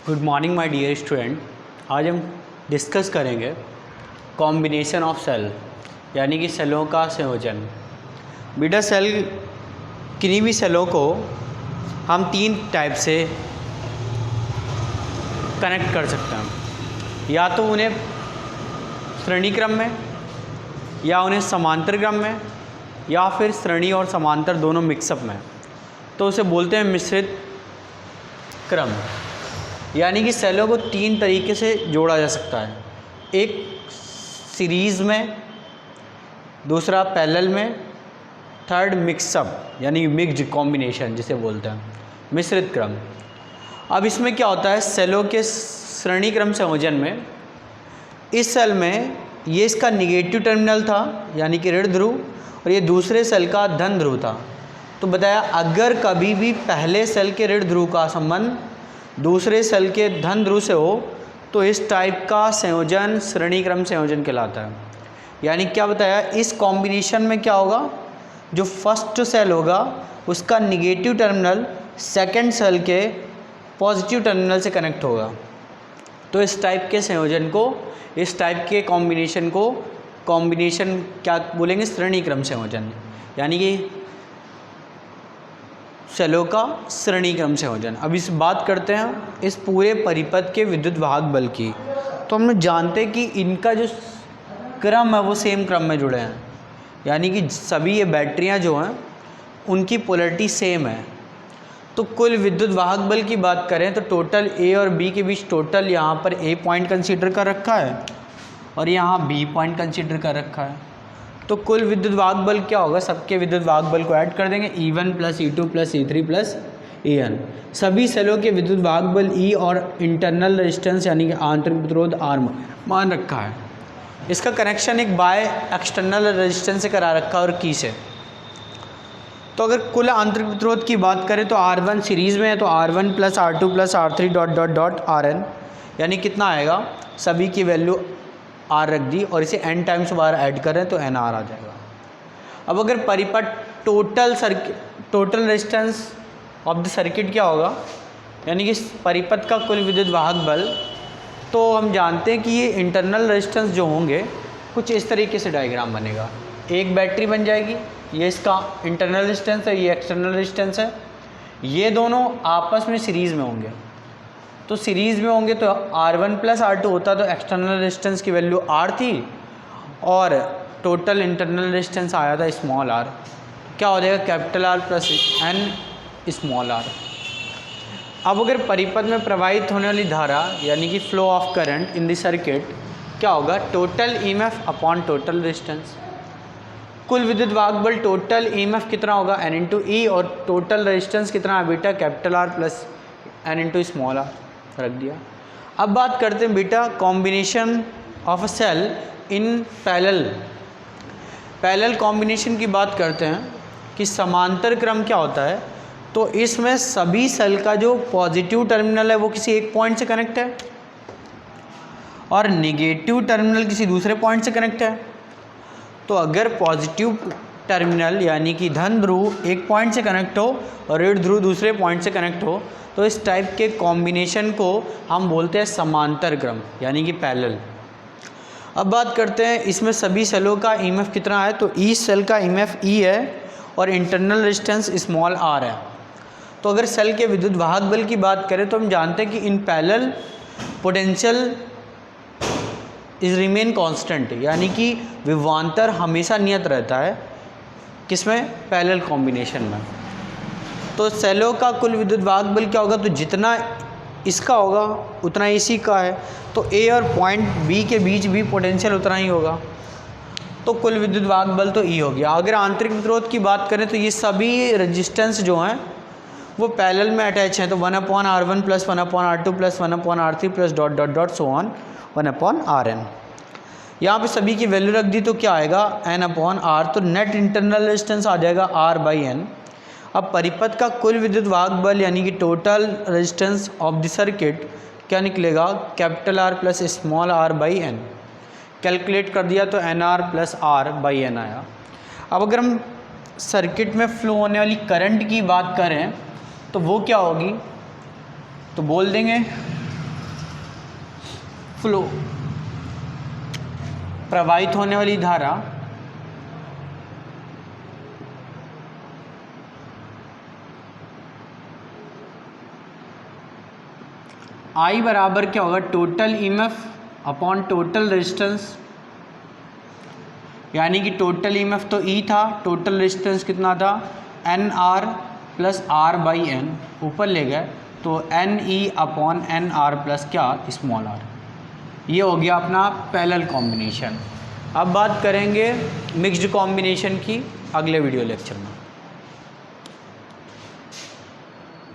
Good morning my dear student. आज हम discuss करेंगे कॉम्बिनेशन ऑफ सेल यानी कि सेलों का संयोजन। बेटा सेल किन्हीं भी सेलों को हम तीन टाइप से कनेक्ट कर सकते हैं, या तो उन्हें श्रेणी क्रम में, या उन्हें समांतर क्रम में, या फिर श्रेणी और समांतर दोनों मिक्सअप में। तो उसे बोलते हैं मिश्रित क्रम। यानी कि सेलों को तीन तरीके से जोड़ा जा सकता है, एक सीरीज़ में, दूसरा पैरेलल में, थर्ड मिक्सअप यानी मिक्स्ड कॉम्बिनेशन जिसे बोलते हैं मिश्रित क्रम। अब इसमें क्या होता है, सेलों के श्रेणी क्रम संयोजन में इस सेल में ये इसका निगेटिव टर्मिनल था यानी कि ऋण ध्रुव, और ये दूसरे सेल का धन ध्रुव था। तो बताया अगर कभी भी पहले सेल के ऋण ध्रुव का संबंध दूसरे सेल के धन ध्रुव से हो तो इस टाइप का संयोजन श्रेणी क्रम संयोजन कहलाता है। यानी क्या बताया, इस कॉम्बिनेशन में क्या होगा, जो फर्स्ट सेल होगा उसका निगेटिव टर्मिनल सेकंड सेल के पॉजिटिव टर्मिनल से कनेक्ट होगा। तो इस टाइप के संयोजन को, इस टाइप के कॉम्बिनेशन को कॉम्बिनेशन क्या बोलेंगे, श्रेणी क्रम संयोजन। यानी कि सेलों का श्रेणी क्रम संयोजन। अब इस बात करते हैं इस पूरे परिपथ के विद्युत वाहक बल की। तो हम लोग जानते हैं कि इनका जो क्रम है वो सेम क्रम में जुड़े हैं, यानी कि सभी ये बैटरियां जो हैं उनकी पोलैरिटी सेम है। तो कुल विद्युत वाहक बल की बात करें तो टोटल ए और बी के बीच टोटल यहाँ पर ए पॉइंट कंसीडर कर रखा है और यहाँ बी पॉइंट कंसीडर कर रखा है। तो कुल विद्युत वाहक बल क्या होगा, सबके विद्युत वाहक बल को ऐड कर देंगे, E1 + E2 + E3 + En। सभी सेलों के विद्युत वाहक बल E और इंटरनल रेजिस्टेंस यानी कि आंतरिक प्रतिरोध R मान रखा है। इसका कनेक्शन एक बाय एक्सटर्नल रेजिस्टेंस से करा रखा है और की से। तो अगर कुल आंतरिक प्रतिरोध की बात करें तो R1 सीरीज़ में है तो R1 + R2 + R3 ... Rn, यानी कितना आएगा, सभी की वैल्यू R रख दी और इसे n टाइम्स बार ऐड करें तो NR आ जाएगा। अब अगर परिपथ total resistance of the circuit क्या होगा, यानी कि परिपथ का कुल विद्युत वाहक बल, तो हम जानते हैं कि ये इंटरनल रेजिस्टेंस जो होंगे कुछ इस तरीके से डायग्राम बनेगा। एक बैटरी बन जाएगी, ये इसका इंटरनल रेजिस्टेंस है, ये एक्सटर्नल रेजिस्टेंस है, ये दोनों आपस में सीरीज़ में होंगे। तो सीरीज़ में होंगे तो R1 + R2 होता तो एक्सटर्नल रेजिस्टेंस की वैल्यू R थी और टोटल इंटरनल रेजिस्टेंस आया था स्मॉल r। क्या हो जाएगा, capital R + n small r। अब अगर परिपथ में प्रवाहित होने वाली धारा यानी कि flow of current in the circuit क्या होगा, total EMF upon total resistance. कुल विद्युत वाहक बल टोटल EMF कितना होगा, n × E, और टोटल रेजिस्टेंस कितना है बेटा, capital R + n × small r रख दिया। अब बात करते हैं बेटा combination of a cell in parallel combination की बात करते हैं कि समांतर क्रम क्या होता है। तो इसमें सभी सेल का जो पॉजिटिव टर्मिनल है वो किसी एक पॉइंट से कनेक्ट है और नेगेटिव टर्मिनल किसी दूसरे पॉइंट से कनेक्ट है। तो अगर पॉजिटिव टर्मिनल यानी कि धन ध्रुव एक पॉइंट से कनेक्ट हो और ऋण ध्रुव दूसरे पॉइंट से कनेक्ट हो तो इस टाइप के कॉम्बिनेशन को हम बोलते हैं समांतर क्रम यानी कि पैरेलल। अब बात करते हैं इसमें सभी सेलों का EMF कितना है। तो ईच सेल का EMF E है और इंटरनल रेजिस्टेंस स्मॉल r है। तो अगर सेल के विद्युत वाहक बल की बात करें तो हम जानते हैं कि in parallel potential is remain constant, यानी कि विभवांतर हमेशा नियत रहता है किसमें, पैरेलल कॉम्बिनेशन में। तो सेलों का कुल विद्युत वाहक बल क्या होगा, तो जितना इसका होगा उतना इसी का है, तो A और पॉइंट B के बीच भी पोटेंशियल उतना ही होगा, तो कुल विद्युत वाहक बल तो E हो गया। अगर आंतरिक प्रतिरोध की बात करें तो ये सभी रेजिस्टेंस जो हैं वो पैरेलल में अटैच हैं, तो 1/R1 + 1/R2 + 1/R3 .. so on 1/Rn। यहाँ पे सभी की वैल्यू रख दी तो क्या आएगा, n/R। तो नेट इंटरनल रेजिस्टेंस आ जाएगा R/n। अब परिपथ का कुल विद्युत वाहक बल यानी कि total resistance of the circuit क्या निकलेगा, capital R + small r/n। Calculate कर दिया तो NR + R/n आया। अब अगर हम सर्किट में फ्लो होने वाली करंट की बात करें तो वो क्या होगी, तो बोल देंगे फ्लो, प्रवाहित होने वाली धारा I बराबर क्या होगा, total EMF upon total resistance, यानी कि टोटल ईएमएफ तो E था, टोटल रेजिस्टेंस कितना था, NR प्लस R/N, ऊपर ले गए तो NE अपॉन NR प्लस क्या, स्मॉल r। ये हो गया अपना पैरेलल कॉम्बिनेशन। अब बात करेंगे मिक्स्ड कॉम्बिनेशन की अगले वीडियो लेक्चर में।